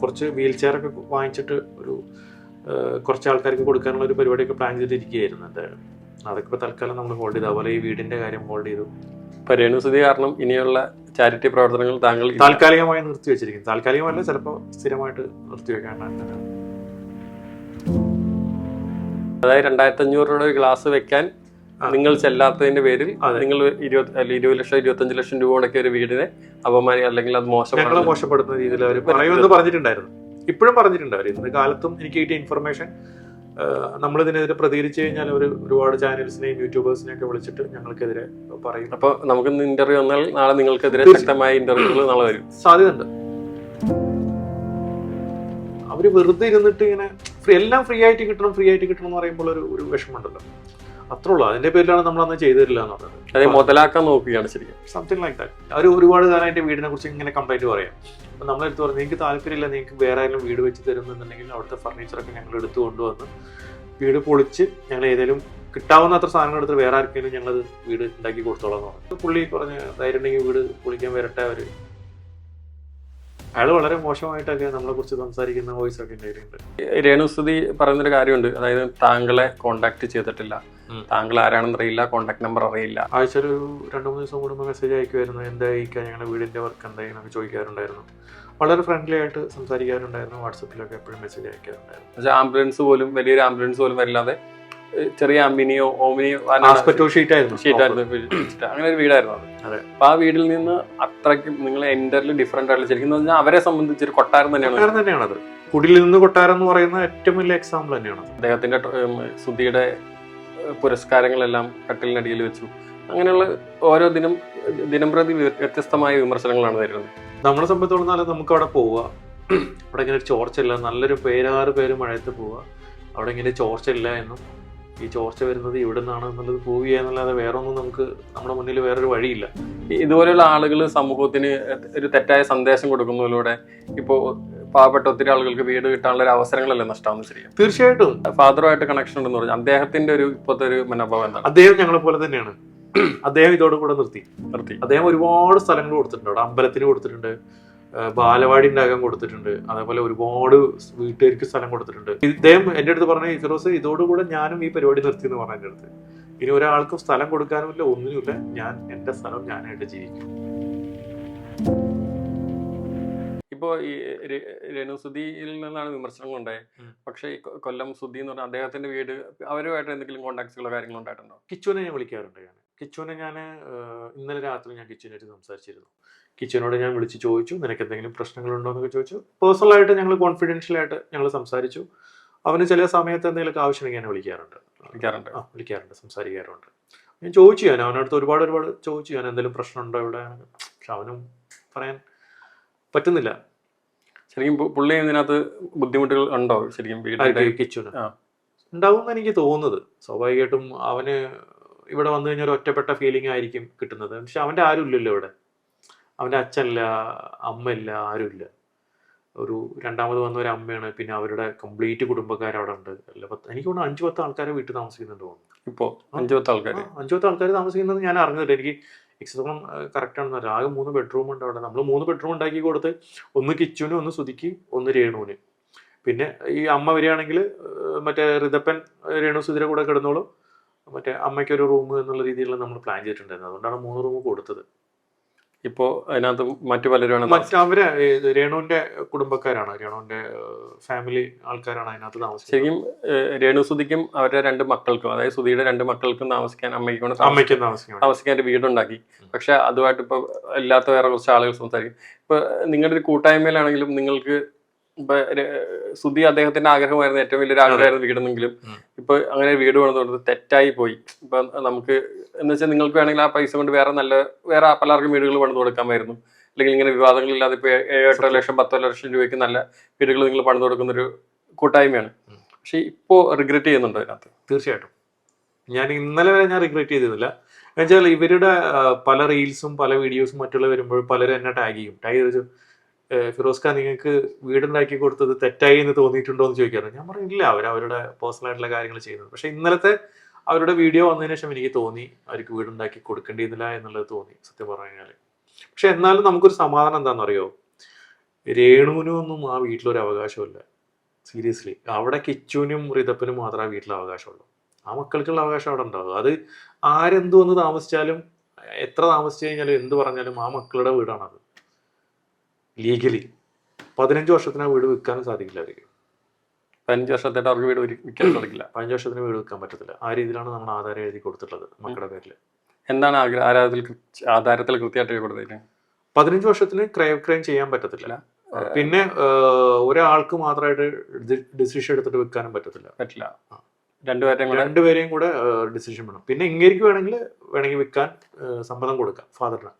കുറച്ച് വീൽ ചെയറൊക്കെ വാങ്ങിച്ചിട്ട് ഒരു കുറച്ച് ആൾക്കാർക്ക് കൊടുക്കാനുള്ള ഒരു പരിപാടിയൊക്കെ പ്ലാൻ ചെയ്തിരിക്കുകയായിരുന്നു എന്തായാലും. അതൊക്കെ ഇപ്പോൾ തൽക്കാലം നമ്മൾ ഹോൾഡ് ചെയ്തു. അതുപോലെ ഈ വീടിന്റെ കാര്യം ഹോൾഡ് ചെയ്തു. രേണുസുതി കാരണം ഇനിയുള്ള ചാരിറ്റി പ്രവർത്തനങ്ങൾ താങ്കൾ താൽക്കാലികമായി നിർത്തിവെച്ചിരിക്കുന്നു. താൽക്കാലികമല്ല, ചിലപ്പോൾ സ്ഥിരമായിട്ട് നിർത്തിവെക്കാനാണ്. അതായത് 2500 രൂപയുടെ ഒരു ഗ്ലാസ് വെക്കാൻ നിങ്ങൾ ചെല്ലാത്തതിന്റെ പേരിൽ നിങ്ങൾ 20 ലക്ഷം 25 ലക്ഷം രൂപ മുടക്കിയ ഒരു വീടിനെ അപമാനി അല്ലെങ്കിൽ അത് മോശപ്പെടുത്തുന്ന രീതിയിൽ അവർ പറയുമെന്ന് പറഞ്ഞിട്ടുണ്ടായിരുന്നു. ഇപ്പോഴും പറഞ്ഞിട്ടുണ്ട് അവർ. ഇന്ന് കാലത്തും എനിക്ക് കിട്ടിയ ഇൻഫർമേഷൻ, നമ്മളിതിനെതിരെ പ്രതികരിച്ചു കഴിഞ്ഞാൽ ഒരുപാട് ചാനൽസിനെയും യൂട്യൂബേഴ്സിനെയും ഒക്കെ വിളിച്ചിട്ട് ഞങ്ങൾക്കെതിരെ പറയും. അപ്പൊ നമുക്ക് ഇന്റർവ്യൂ വന്നാൽ നാളെ നിങ്ങൾക്കെതിരെ ശക്തമായ ഇന്റർവ്യൂകൾ നാളെ വരും, സാധ്യതയുണ്ട്. അവര് വെറുതെ ഇരുന്നിട്ട് ഇങ്ങനെ എല്ലാം ഫ്രീ ആയിട്ട് കിട്ടണം എന്ന് പറയുമ്പോൾ ഒരു വിഷമമുണ്ടല്ലോ. അത്രേ ഉള്ളൂ. അതിന്റെ പേരിലാണ് നമ്മൾ അന്ന് ചെയ്തിട്ടില്ല എന്ന് പറഞ്ഞത്. അതെ, മുതലാക്കാൻ നോക്കുകയാണ് ശരിക്കും. Something like that. അവർ ഒരുപാട് കാലം അതിന്റെ വീടിനെ കുറിച്ച് ഇങ്ങനെ കംപ്ലൈന്റ് പറയാം. അപ്പൊ നമ്മളെടുത്ത് പറഞ്ഞു, നിങ്ങൾക്ക് താല്പര്യമില്ല, നിങ്ങൾക്ക് വേറെ ആരെങ്കിലും വീട് വെച്ച് തരുന്നുണ്ടെങ്കിൽ അവിടുത്തെ ഫർണിച്ചറൊക്കെ ഞങ്ങൾ എടുത്തു കൊണ്ടുവന്ന് വീട് പൊളിച്ച് ഞങ്ങൾ ഏതെങ്കിലും കിട്ടാവുന്ന അത്ര സാധനങ്ങൾ എടുത്ത് വേറെ ആർക്കെങ്കിലും ഞങ്ങളത് വീട് ഉണ്ടാക്കി കൊടുത്തോളാം എന്ന് പറഞ്ഞു. പുള്ളി പറഞ്ഞ ധൈര്യം ഉണ്ടെങ്കിൽ വീട് പൊളിക്കാൻ വരട്ടെ അവര്. അയാൾ വളരെ മോശമായിട്ടൊക്കെ നമ്മളെ കുറിച്ച് സംസാരിക്കുന്ന വോയിസ് ഒക്കെ ഉണ്ടായിട്ടുണ്ട്. രേണുസുതി പറയുന്നൊരു കാര്യമുണ്ട്, അതായത് താങ്കളെ കോണ്ടാക്ട് ചെയ്തിട്ടില്ല, താങ്കൾ ആരാണെന്ന് അറിയില്ല, കോണ്ടാക്ട് നമ്പർ അറിയില്ല. ആഴ്ച ഒരു 2-3 ദിവസം കൂടുമ്പോൾ മെസ്സേജ് അയക്കുമായിരുന്നു, എന്തായിരിക്കാം ഞങ്ങളുടെ വീടിന്റെ വർക്ക് എന്തായെന്നൊക്കെ ചോദിക്കാറുണ്ടായിരുന്നു. വളരെ ഫ്രണ്ട്ലി ആയിട്ട് സംസാരിക്കാറുണ്ടായിരുന്നു. വാട്സപ്പിലൊക്കെ എപ്പോഴും മെസ്സേജ് അയക്കാറുണ്ടായിരുന്നു. ആംബുലൻസ് പോലും, വലിയൊരു ആംബുലൻസ് പോലും വരില്ലാതെ ചെറിയ അമ്മിനിയോ ഓമിനിയോ ഷീറ്റായിരുന്നു, അങ്ങനെ ഒരു വീടായിരുന്നു അത്. അപ്പൊ ആ വീട്ടിൽ നിന്ന് അത്രയ്ക്കും നിങ്ങൾ എൻ്റർലി ഡിഫറെന്റ് ആയിട്ടുള്ള ശരിക്കും പറഞ്ഞാൽ അവരെ സംബന്ധിച്ച് ഒരു കൊട്ടാരം തന്നെയാണ് അത്. കുടിലിൽ നിന്ന് കൊട്ടാരം എന്ന് പറയുന്ന ഏറ്റവും വലിയ എക്സാമ്പിൾ തന്നെയാണ്. അദ്ദേഹത്തിന്റെ സുധിയുടെ പുരസ്കാരങ്ങളെല്ലാം കട്ടിലിനടിയിൽ വെച്ചു. അങ്ങനെയുള്ള ഓരോ ദിനംപ്രതി വ്യത്യസ്തമായ വിമർശനങ്ങളാണ് വരുന്നത്. നമ്മളെ സംബന്ധിച്ചിടത്തോളം നമുക്ക് അവിടെ പോവുക, അവിടെ ഇങ്ങനെ ഒരു ചോർച്ചയില്ല, നല്ലൊരു 6 പേര് മഴയത്ത് പോവുക, അവിടെ ഇങ്ങനെ ചോർച്ചയില്ല എന്നും ഈ ചോർച്ച വരുന്നത് ഇവിടെ നിന്നാണ് എന്നുള്ളത് പ്രൂവ് ചെയ്യാന്നല്ലാതെ വേറെ ഒന്നും നമുക്ക് നമ്മുടെ മുന്നിൽ വേറൊരു വഴിയില്ല. ഇതുപോലെയുള്ള ആളുകൾ സമൂഹത്തിന് ഒരു തെറ്റായ സന്ദേശം കൊടുക്കുന്നതിലൂടെ ഇപ്പോൾ പാവപ്പെട്ട ഒത്തിരി ആളുകൾക്ക് വീട് കിട്ടാനുള്ള ഒരു അവസരങ്ങളല്ലേ നഷ്ടമാണെന്ന് ശരിക്കും. തീർച്ചയായിട്ടും ഫാദറുമായിട്ട് കണക്ഷൻ ഉണ്ടെന്ന് പറഞ്ഞു. അദ്ദേഹത്തിന്റെ ഒരു ഇപ്പോഴത്തെ ഒരു മനോഭാവം എന്താണ്? അദ്ദേഹം ഞങ്ങളെ പോലെ തന്നെയാണ്. അദ്ദേഹം ഇതോടെ കൂടെ നിർത്തി. അദ്ദേഹം ഒരുപാട് സ്ഥലങ്ങൾ കൊടുത്തിട്ടുണ്ട്. അവിടെ അമ്പലത്തിന് കൊടുത്തിട്ടുണ്ട്, ബാലവാടി ഉണ്ടാകാൻ കൊടുത്തിട്ടുണ്ട്, അതേപോലെ ഒരുപാട് വീട്ടുകാർക്ക് സ്ഥലം കൊടുത്തിട്ടുണ്ട്. ഇദ്ദേഹം എൻ്റെ അടുത്ത് പറഞ്ഞ, ഫിറോസ് ഇതോടുകൂടെ ഞാനും ഈ പരിപാടി നിർത്തി എന്ന് പറഞ്ഞ എൻ്റെ അടുത്ത്. ഇനി ഒരാൾക്കും സ്ഥലം കൊടുക്കാനുമില്ല, ഒന്നുമില്ല, ഞാൻ എൻ്റെ സ്ഥലം ഞാനായിട്ട് ജീവിക്കും. ഇപ്പോൾ ഈ രേണുസുതിയിൽ നിന്നാണ് വിമർശനങ്ങൾ ഉണ്ടായത്. പക്ഷേ ഈ കൊല്ലം സുധി എന്ന് പറഞ്ഞാൽ അദ്ദേഹത്തിന്റെ വീട്, അവരുമായിട്ട് എന്തെങ്കിലും കോൺടാക്ട്സുകളോ കാര്യങ്ങളോ ഉണ്ടായിട്ടുണ്ടോ? കിച്ചുവിനെ ഞാൻ വിളിക്കാറുണ്ട്. കിച്ചുവിനെ ഞാൻ ഇന്നലെ രാത്രി ഞാൻ കിച്ചുവിനായിട്ട് സംസാരിച്ചിരുന്നു. കിച്ചുവിനോട് ഞാൻ വിളിച്ച് ചോദിച്ചു, നിനക്ക് എന്തെങ്കിലും പ്രശ്നങ്ങളുണ്ടോ എന്നൊക്കെ ചോദിച്ചു. പേഴ്സണലായിട്ട് ഞങ്ങൾ കോൺഫിഡൻഷ്യലായിട്ട് ഞങ്ങൾ സംസാരിച്ചു. അവന് ചില സമയത്ത് എന്തെങ്കിലുമൊക്കെ ആവശ്യമെങ്കിൽ ഞാൻ വിളിക്കാറുണ്ട്, സംസാരിക്കാറുണ്ട്. ഞാൻ ചോദിച്ചു, അവനടുത്ത് ഒരുപാട് ചോദിച്ചു, ഞാൻ എന്തെങ്കിലും പ്രശ്നമുണ്ടോ ഇവിടെ. പക്ഷെ അവനും പറയാൻ പറ്റുന്നില്ല. ശരിക്കും പുള്ളി ഇതിനകത്ത് ബുദ്ധിമുട്ടുകൾ ഉണ്ടോ ശരിക്കും? കിച്ചുവിന് ഉണ്ടാവും എനിക്ക് തോന്നുന്നത്. സ്വാഭാവികമായിട്ടും അവന് ഇവിടെ വന്നു കഴിഞ്ഞാൽ ഒരു ഒറ്റപ്പെട്ട ഫീലിംഗ് ആയിരിക്കും കിട്ടുന്നത്. പക്ഷെ അവൻ്റെ ആരും ഇല്ലല്ലോ ഇവിടെ. അവൻ്റെ അച്ഛനില്ല, അമ്മയില്ല, ആരുമില്ല. ഒരു രണ്ടാമത് വന്ന ഒരു അമ്മയാണ്, പിന്നെ അവരുടെ കംപ്ലീറ്റ് കുടുംബക്കാർ അവിടെ ഉണ്ട്. എനിക്ക് തോന്നുന്നു 5-10 ആൾക്കാരെ വീട്ടിൽ താമസിക്കുന്നുണ്ട് തോന്നുന്നു. ഇപ്പോൾ 5-10 ആൾക്കാർ താമസിക്കുന്നത് ഞാൻ അറിഞ്ഞിട്ട്. എനിക്ക് എക്സോളം കറക്റ്റ് ആണെന്ന് അറിയാം. ആകെ 3 ബെഡ്റൂം ഉണ്ട് അവിടെ. നമ്മൾ 3 ബെഡ്റൂം ഉണ്ടാക്കി കൊടുത്ത്, ഒന്ന് കിച്ചുവിന്, ഒന്ന് സുധിക്ക്, ഒന്ന് രേണുവിന്. പിന്നെ ഈ അമ്മ വരികയാണെങ്കിൽ മറ്റേ ഋതപ്പൻ രേണുസുധിയുടെ കൂടെ കിടന്നോളും, മറ്റേ അമ്മയ്ക്കൊരു റൂം എന്നുള്ള രീതിയിൽ നമ്മൾ പ്ലാൻ ചെയ്തിട്ടുണ്ടായിരുന്നു. അതുകൊണ്ടാണ് 3 റൂം കൊടുത്തത്. ഇപ്പോൾ അതിനകത്ത് മറ്റു പലരും അവര് രേണുവിന്റെ കുടുംബക്കാരാണ്, രേണുവിന്റെ ഫാമിലി ആൾക്കാരാണ് അതിനകത്ത് താമസിക്കുന്നത്. ശരിക്കും രേണുസുധിക്കും അവരുടെ 2 മക്കൾക്കും, അതായത് സുധിയുടെ 2 മക്കൾക്കും താമസിക്കാൻ, അമ്മയ്ക്കും താമസിക്കാൻ ഒരു വീടുണ്ടാക്കി. പക്ഷെ അതുമായിട്ട് ഇപ്പൊ ഇല്ലാത്ത വേറെ കുറച്ച് ആളുകൾ സംസാരിക്കും. ഇപ്പൊ നിങ്ങളുടെ ഒരു കൂട്ടായ്മയിലാണെങ്കിലും നിങ്ങൾക്ക് ഇപ്പൊ സുധി അദ്ദേഹത്തിന്റെ ആഗ്രഹമായിരുന്നു, ഏറ്റവും വലിയൊരു ആഗ്രഹമായിരുന്നു വീടെന്നെങ്കിലും ഇപ്പൊ അങ്ങനെ വീട് പണിതുകൊണ്ട് തെറ്റായി പോയി. ഇപ്പൊ നമുക്ക് എന്ന് വെച്ചാൽ നിങ്ങൾക്ക് വേണമെങ്കിൽ ആ പൈസ കൊണ്ട് വേറെ പലർക്കും വീടുകൾ പണിത് കൊടുക്കാമായിരുന്നു. അല്ലെങ്കിൽ ഇങ്ങനെ വിവാദങ്ങളില്ലാതെ ഇപ്പൊ 7-8 ലക്ഷം 10 ലക്ഷം രൂപയ്ക്ക് നല്ല വീടുകൾ നിങ്ങൾ പണിത് കൊടുക്കുന്ന ഒരു കൂട്ടായ്മയാണ്. പക്ഷെ ഇപ്പോ റിഗ്രറ്റ് ചെയ്യുന്നുണ്ടോ അതിനകത്ത്? തീർച്ചയായിട്ടും ഞാൻ ഇന്നലെ വരെ ഞാൻ റിഗ്രറ്റ് ചെയ്തിരുന്നില്ല. എന്നുവെച്ചാൽ ഇവരുടെ പല റീൽസും പല വീഡിയോസും മറ്റുള്ള വരുമ്പോൾ പലരും എന്നെ ടാഗ് ചെയ്തു, ഫിറോസ് ഖാൻ നിങ്ങൾക്ക് വീടുണ്ടാക്കി കൊടുത്തത് തെറ്റായി എന്ന് തോന്നിയിട്ടുണ്ടോ എന്ന് ചോദിക്കാറുണ്ട്. ഞാൻ പറഞ്ഞില്ല, അവരുടെ പേഴ്സണൽ ആയിട്ടുള്ള കാര്യങ്ങൾ ചെയ്യുന്നത്. പക്ഷെ ഇന്നലത്തെ അവരുടെ വീഡിയോ വന്നതിന് ശേഷം എനിക്ക് തോന്നി അവർക്ക് വീടുണ്ടാക്കി കൊടുക്കേണ്ടിയിരുന്നില്ല എന്നുള്ളത് തോന്നി, സത്യം പറഞ്ഞു കഴിഞ്ഞാൽ. പക്ഷെ എന്നാലും നമുക്കൊരു സമാധാനം എന്താണെന്നറിയോ, രേണുവിനും ഒന്നും ആ വീട്ടിലൊരു അവകാശമില്ല. സീരിയസ്ലി അവിടെ കിച്ചുവിനും റിതപ്പിനും മാത്രമേ ആ വീട്ടിൽ അവകാശമുള്ളൂ. ആ മക്കൾക്കുള്ള അവകാശം അവിടെ ഉണ്ടാവും. അത് ആരെന്തു വന്ന് താമസിച്ചാലും എത്ര താമസിച്ചു കഴിഞ്ഞാലും എന്ത് പറഞ്ഞാലും ആ മക്കളുടെ വീടാണത്. ലീഗലി 15 വർഷത്തിന് ആ വീട് വിൽക്കാനും സാധിക്കില്ല അവർക്ക്. 15 വർഷത്തേക്ക് അവർക്ക് വീട് വിൽക്കാൻ സാധിക്കില്ല. 15 വർഷത്തിന് വീട് വിൽക്കാൻ പറ്റത്തില്ല. ആ രീതിയിലാണ് നമ്മൾ ആധാരം എഴുതി കൊടുത്തിട്ടുള്ളത് മക്കളുടെ പേരിൽ. എന്താണ് ആധാരത്തിൽ കൃത്യമായിട്ട് കൊടുത്തത്? 15 വർഷത്തിന് ക്രയം ചെയ്യാൻ പറ്റത്തില്ല. പിന്നെ ഒരാൾക്ക് മാത്രമായിട്ട് ഡിസിഷൻ എടുത്തിട്ട് വിൽക്കാനും പറ്റില്ല. രണ്ടുപേരെയും കൂടെ ഡിസിഷൻ വേണം. പിന്നെ ഇങ്ങേക്ക് വേണമെങ്കിൽ വിൽക്കാൻ സമ്മതം കൊടുക്കാം ഫാദറിന്.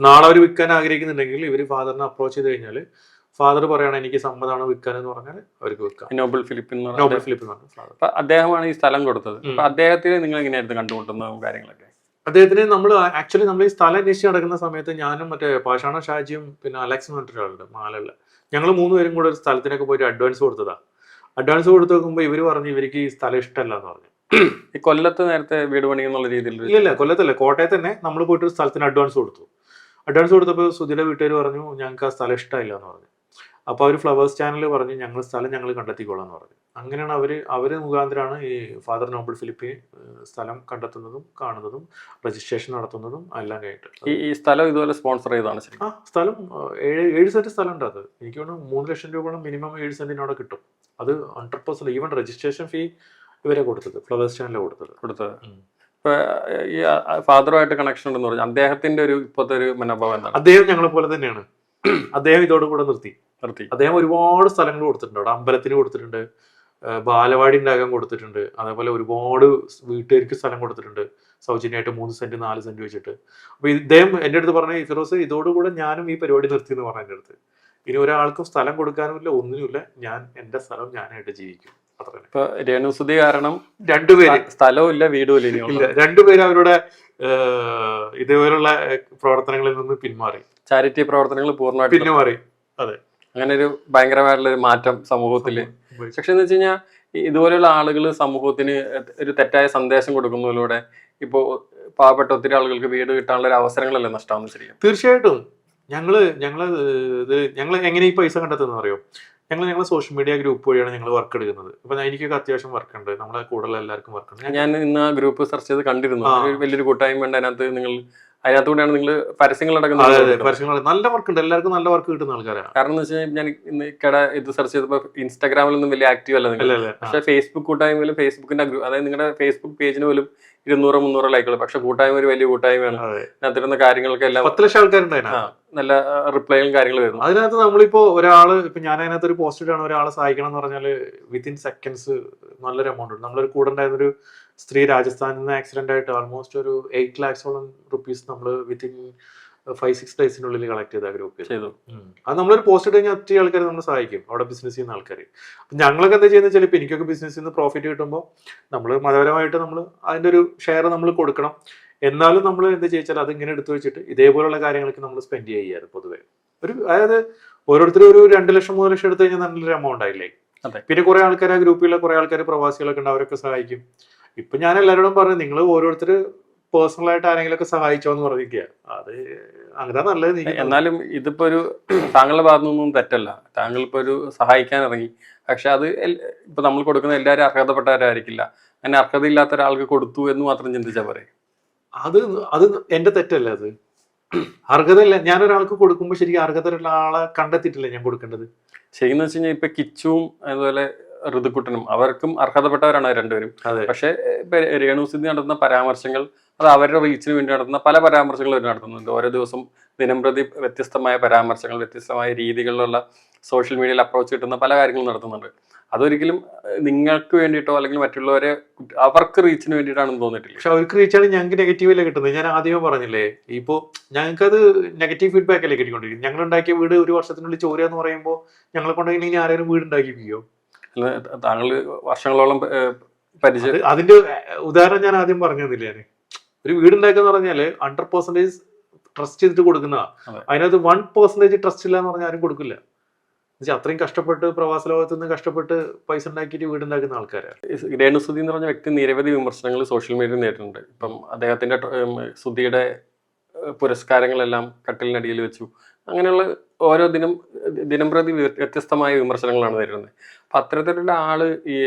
നാളെ അവർ വിൽക്കാൻ ആഗ്രഹിക്കുന്നുണ്ടെങ്കിൽ ഇവര് ഫാദറിനെ അപ്രോച്ച് ചെയ്ത് കഴിഞ്ഞാൽ ഫാദർ പറയണം എനിക്ക് സമ്മതമാണ് വിൽക്കാൻ എന്ന് പറഞ്ഞാൽ അവർക്ക് വിൽക്കാം. നോബൽ ഫിലിപ്പ് അദ്ദേഹമാണ് ഈ സ്ഥലം കൊടുത്തത്. അദ്ദേഹത്തിന് നിങ്ങൾ എങ്ങനെയായിരുന്നു കണ്ടുമുട്ടുന്നതും കാര്യങ്ങളൊക്കെ? അദ്ദേഹത്തിന് നമ്മൾ ഈ സ്ഥലം അന്വേഷിച്ച് നടക്കുന്ന സമയത്ത് ഞാനും മറ്റേ പാഷാണ ഷാജിയും പിന്നെ അലക്സ് എന്ന് പറഞ്ഞിട്ടൊരാളുണ്ട് മാലുള്ള, ഞങ്ങൾ 3 പേരും കൂടെ ഒരു സ്ഥലത്തിനൊക്കെ പോയിട്ട് അഡ്വാൻസ് കൊടുത്തതാ. അഡ്വാൻസ് കൊടുത്തു നോക്കുമ്പോൾ ഇവര് പറഞ്ഞു ഇവർക്ക് ഈ സ്ഥലം ഇഷ്ടമല്ല എന്ന് പറഞ്ഞു. ഈ കൊല്ലത്ത് നേരത്തെ വീട് പണി എന്നുള്ള രീതിയിൽ? ഇല്ല, കൊല്ലത്തല്ല, കോട്ടയത്ത് തന്നെ നമ്മൾ പോയിട്ട് ഒരു സ്ഥലത്തിന് അഡ്വാൻസ് കൊടുത്തു. അഡ്വാൻസ് കൊടുത്തപ്പോൾ സുധിയുടെ വീട്ടുകാർ പറഞ്ഞു ഞങ്ങൾക്ക് ആ സ്ഥലം ഇഷ്ടമില്ല എന്ന് പറഞ്ഞു. അപ്പോൾ അവർ ഫ്ലവേഴ്സ് ചാനൽ പറഞ്ഞു ഞങ്ങൾ കണ്ടെത്തിക്കോളാം എന്ന് പറഞ്ഞു. അങ്ങനെയാണ് അവര് മുഖാന്തരമാണ് ഈ ഫാദർ നോബൽ ഫിലിപ്പ് സ്ഥലം കണ്ടെത്തുന്നതും കാണുന്നതും രജിസ്ട്രേഷൻ നടത്തുന്നതും എല്ലാം കഴിഞ്ഞിട്ട്. ഈ സ്ഥലം ഇതുപോലെ സ്പോൺസർ ചെയ്താണ്? സ്ഥലം 7 സെന്റ് സ്ഥലം ഉണ്ട്. അത് എനിക്ക് തോന്നുന്നു 3 ലക്ഷം രൂപ മിനിമം 7 സെന്റിനോടെ കിട്ടും. അത് 100% ഈവൻ രജിസ്ട്രേഷൻ ഫീ ഇവരെ കൊടുത്തത്, ഫ്ലവേഴ്സ് ചാനലാണ് കൊടുത്തത്. ഇപ്പൊ ഈ ഫാദറുമായിട്ട് കണക്ഷൻ ഉണ്ടെന്ന് പറഞ്ഞു. അദ്ദേഹത്തിന്റെ ഇപ്പോഴത്തെ ഒരു മനോഭാവം എന്താണ്? അദ്ദേഹം ഞങ്ങളെ പോലെ തന്നെയാണ്. അദ്ദേഹം ഇതോടുകൂടെ നിർത്തി. അദ്ദേഹം ഒരുപാട് സ്ഥലങ്ങൾ കൊടുത്തിട്ടുണ്ട്. അവിടെ അമ്പലത്തിന് കൊടുത്തിട്ടുണ്ട്, ബാലവാടി ഉണ്ടാകാൻ കൊടുത്തിട്ടുണ്ട്, അതേപോലെ ഒരുപാട് വീട്ടുകാർക്ക് സ്ഥലം കൊടുത്തിട്ടുണ്ട് സൗജന്യമായിട്ട് 3 സെന്റ് 4 സെന്റ് വെച്ചിട്ട്. അപ്പൊ ഇദ്ദേഹം എൻ്റെ അടുത്ത് പറഞ്ഞ ഫിറോസ് ഇതോടുകൂടെ ഞാനും ഈ പരിപാടി നിർത്തി എന്ന് പറഞ്ഞ എൻ്റെ അടുത്ത്. ഇനി ഒരാൾക്കും സ്ഥലം കൊടുക്കാനുമില്ല, ഒന്നിനുമില്ല, ഞാൻ എൻ്റെ സ്ഥലം ഞാനായിട്ട് ജീവിക്കും. ഇപ്പൊ രേണുസുതി കാരണം 2 പേര് സ്ഥലവും ഇല്ല വീടും ഇല്ല. 2 പേര് അവരുടെ ഇതേപോലുള്ള പ്രവർത്തനങ്ങളിൽ നിന്ന് പിന്മാറി. ചാരിറ്റി പ്രവർത്തനങ്ങൾ പൂർണ്ണമായിട്ട് പിന്മാറി. അതെ, അങ്ങനെ ഒരു ഭയങ്കരമായിട്ടുള്ള ഒരു മാറ്റം സമൂഹത്തില്. പക്ഷെ എന്ന് വെച്ച് കഴിഞ്ഞാൽ ഇതുപോലെയുള്ള ആളുകൾ സമൂഹത്തിന് ഒരു തെറ്റായ സന്ദേശം കൊടുക്കുന്നതിലൂടെ ഇപ്പോ പാവപ്പെട്ട ഒത്തിരി ആളുകൾക്ക് വീട് കിട്ടാനുള്ള ഒരു അവസരങ്ങളല്ലേ നഷ്ടമാവുന്നത്? ശരിക്കും തീർച്ചയായിട്ടും. ഞങ്ങള് എങ്ങനെ ഈ പൈസ കണ്ടെത്തുന്ന അറിയോ? ഞങ്ങൾ സോഷ്യൽ മീഡിയ ഗ്രൂപ്പ് വഴിയാണ് ഞങ്ങൾ വർക്ക് എടുക്കുന്നത്. ഇപ്പൊ എനിക്കൊക്കെ അത്യാവശ്യം വർക്ക് ഉണ്ട്, നമ്മളെ കൂടുതൽ എല്ലാവർക്കും വർക്ക് ഉണ്ട്. ഞാൻ ഇന്ന് ആ ഗ്രൂപ്പ് സെർച്ച് ചെയ്ത് കണ്ടിരുന്നു. വലിയൊരു കൂട്ടായ്മ ഉണ്ട്. അതിനകത്തുകൂടെയാണ് നിങ്ങൾ പരസ്യങ്ങൾ നടക്കുന്നത്. നല്ല വർക്ക് ഉണ്ട്, എല്ലാവർക്കും നല്ല വർക്ക് കിട്ടുന്ന ആൾക്കാരാണ്. കാരണം എന്ന് വെച്ചാൽ ഞാൻ ഇന്ന് ഇത് സെർച്ച് ചെയ്തപ്പോൾ ഇൻസ്റ്റാഗ്രാമിലൊന്നും വലിയ ആക്റ്റീവ് അല്ല നിങ്ങൾ. പക്ഷെ ഫേസ്ബുക്ക് കൂട്ടായ്മയിലും ഫേസ്ബുക്കിന്റെ അതായത് നിങ്ങളുടെ ഫേസ്ബുക്ക് പേജിന് പോലും 200-300 ലൈക്കുകൾ. പക്ഷെ കൂട്ടായ്മ ഒരു വലിയ കൂട്ടായ്മയാണ്. അതിനകത്തിരുന്ന കാര്യങ്ങളൊക്കെ എല്ലാം 10 ലക്ഷം ആൾക്കാരുണ്ടായിരുന്നു. നല്ല റിപ്ലൈകളും കാര്യങ്ങളും വരുന്നു. അതിനകത്ത് ഇപ്പൊ ഞാൻ അതിനകത്ത് ഒരു പോസ്റ്റ് ഇടാണ്, ഒരാളെ സഹായിക്കണം എന്ന് പറഞ്ഞാല് വിത്തിൻ സെക്കൻഡ്സ് നല്ലൊരു എമൗണ്ട് ഉണ്ട്. നമ്മളൊരു കൂടെ ഉണ്ടായിരുന്ന ഒരു സ്ത്രീ രാജസ്ഥാനിൽ നിന്ന് ആക്സിഡന്റ് ആയിട്ട് ഓൾമോസ്റ്റ് ഒരു 8 lakhs-ഓളം റുപ്പീസ് നമ്മൾ വിത്തിൻ 5-6 ഡേയ്സിനുള്ളിൽ കളക്ട് ചെയ്ത ഗ്രൂപ്പ് ചെയ്തു. അത് നമ്മളൊരു പോസ്റ്റ് ഇട്ട് കഴിഞ്ഞാൽ ഒത്തിരി ആൾക്കാർ നമ്മൾ സഹായിക്കും, അവിടെ ബിസിനസ് ചെയ്യുന്ന ആൾക്കാർ. അപ്പൊ ഞങ്ങളൊക്കെ എന്താ ചെയ്യുന്നത് വെച്ചാൽ ഇപ്പൊ എനിക്കൊക്കെ ബിസിനസ്സിൽ നിന്ന് പ്രോഫിറ്റ് കിട്ടുമ്പോൾ നമ്മൾ മതപരമായിട്ട് നമ്മൾ അതിന്റെ ഒരു ഷെയർ നമ്മൾ കൊടുക്കണം. എന്നാലും നമ്മൾ എന്താ ചോദിച്ചാൽ അത് ഇങ്ങനെ എടുത്തു വെച്ചിട്ട് ഇതേപോലുള്ള കാര്യങ്ങൾക്ക് നമ്മൾ സ്പെൻഡ് ചെയ്യാറ് പൊതുവെ. അതായത് ഓരോരുത്തരും ഒരു 2 ലക്ഷം 3 ലക്ഷം എടുത്തു കഴിഞ്ഞാൽ നല്ലൊരു എമൗണ്ട് ആയില്ലേ. പിന്നെ കുറെ ആൾക്കാർ ആ ഗ്രൂപ്പിലെ കുറെ ആൾക്കാർ പ്രവാസികളൊക്കെ ഉണ്ട്, അവരൊക്കെ സഹായിക്കും. ഇപ്പൊ ഞാൻ എല്ലാവരോടും പറഞ്ഞു നിങ്ങൾ ഓരോരുത്തർ പേഴ്സണലായിട്ട് ആരെങ്കിലും ഒക്കെ സഹായിച്ചോ എന്ന് പറഞ്ഞിരിക്കുക. അത് അങ്ങനെ നല്ലത്. എന്നാലും ഇതിപ്പോ താങ്കളുടെ ഭാഗത്തുനിന്നൊന്നും തെറ്റല്ല. താങ്കൾ ഇപ്പൊ സഹായിക്കാൻ ഇറങ്ങി. പക്ഷെ അത് ഇപ്പൊ നമ്മൾ കൊടുക്കുന്ന എല്ലാവരും അർഹതപ്പെട്ടവരായിരിക്കില്ല. അങ്ങനെ അർഹതയില്ലാത്ത ഒരാൾക്ക് കൊടുത്തു എന്ന് മാത്രം ചിന്തിച്ചാൽ പോരെ? അത് എന്റെ തെറ്റല്ല. അത് അർഹതയില്ല. ഞാനൊരാൾക്ക് കൊടുക്കുമ്പോൾ ശരിക്കും അർഹതയുള്ള ആളെ കണ്ടെത്തിയിട്ടില്ല ഞാൻ കൊടുക്കേണ്ടത്. ശരിയെന്ന് വെച്ച് കഴിഞ്ഞാൽ ഇപ്പൊ കിച്ചുവും അതുപോലെ ഋതുക്കുട്ടനും അവർക്കും അർഹതപ്പെട്ടവരാണ് രണ്ടുപേരും. പക്ഷെ രേണുസുതി നടത്തുന്ന പരാമർശങ്ങൾ അത് അവരുടെ റീച്ചിന് വേണ്ടി നടത്തുന്ന പല പരാമർശങ്ങളും അവർ നടത്തുന്നുണ്ട്. ഓരോ ദിവസം ദിനംപ്രതി വ്യത്യസ്തമായ പരാമർശങ്ങൾ, വ്യത്യസ്തമായ രീതികളിലുള്ള സോഷ്യൽ മീഡിയയിൽ അപ്രോച്ച് കിട്ടുന്ന പല കാര്യങ്ങളും നടത്തുന്നുണ്ട്. അതൊരിക്കലും നിങ്ങൾക്ക് വേണ്ടിയിട്ടോ അല്ലെങ്കിൽ മറ്റുള്ളവരെ അവർക്ക് റീച്ചിന് വേണ്ടിയിട്ടാണെന്ന് തോന്നിയിട്ടില്ല. പക്ഷെ അവർക്ക് റീച്ചാണ് ഞങ്ങൾക്ക് നെഗറ്റീവല്ലേ കിട്ടുന്നത്. ഞാൻ ആദ്യമേ പറഞ്ഞില്ലേ, ഇപ്പോ ഞങ്ങൾക്കത് നെഗറ്റീവ് ഫീഡ്ബാക്ക് അല്ലേ കിട്ടിക്കൊണ്ടിരിക്കും. ഞങ്ങൾ ഉണ്ടാക്കിയ വീട് 1 വർഷത്തിനുള്ളിൽ ചോരുക പറയുമ്പോൾ ഞങ്ങളെ കൊണ്ടുപോയി ഇനി ആരെങ്കിലും വീട് ഉണ്ടാക്കിപ്പിക്കോ? താങ്കൾ വർഷങ്ങളോളം പരിചയം. അതിന്റെ ഉദാഹരണം ഞാൻ ആദ്യം പറഞ്ഞു തന്നില്ല. ഞാൻ ഒരു വീട് ഉണ്ടാക്കുക എന്ന് പറഞ്ഞാല് 100% ട്രസ്റ്റ് ചെയ്തിട്ട് കൊടുക്കുന്നതാ. അതിനകത്ത് 1% ട്രസ്റ്റ് ഇല്ല എന്ന് പറഞ്ഞാൽ ആരും കൊടുക്കില്ല. അത്രയും കഷ്ടപ്പെട്ട് പ്രവാസ ലോകത്ത് നിന്ന് കഷ്ടപ്പെട്ട് പൈസ ഉണ്ടാക്കിയിട്ട് വീടുണ്ടാക്കുന്ന ആൾക്കാരാണ്. രേണുസുതി എന്ന് പറഞ്ഞ വ്യക്തി നിരവധി വിമർശനങ്ങൾ സോഷ്യൽ മീഡിയയിൽ നേരിട്ടുണ്ട്. ഇപ്പം അദ്ദേഹത്തിന്റെ സുധിയുടെ പുരസ്കാരങ്ങളെല്ലാം കട്ടിലിനടിയിൽ വെച്ചു. അങ്ങനെയുള്ള ഓരോ ദിനംപ്രതി വ്യത്യസ്തമായ വിമർശനങ്ങളാണ് വരുന്നത്. അപ്പം അത്തരത്തിലുള്ള ആള്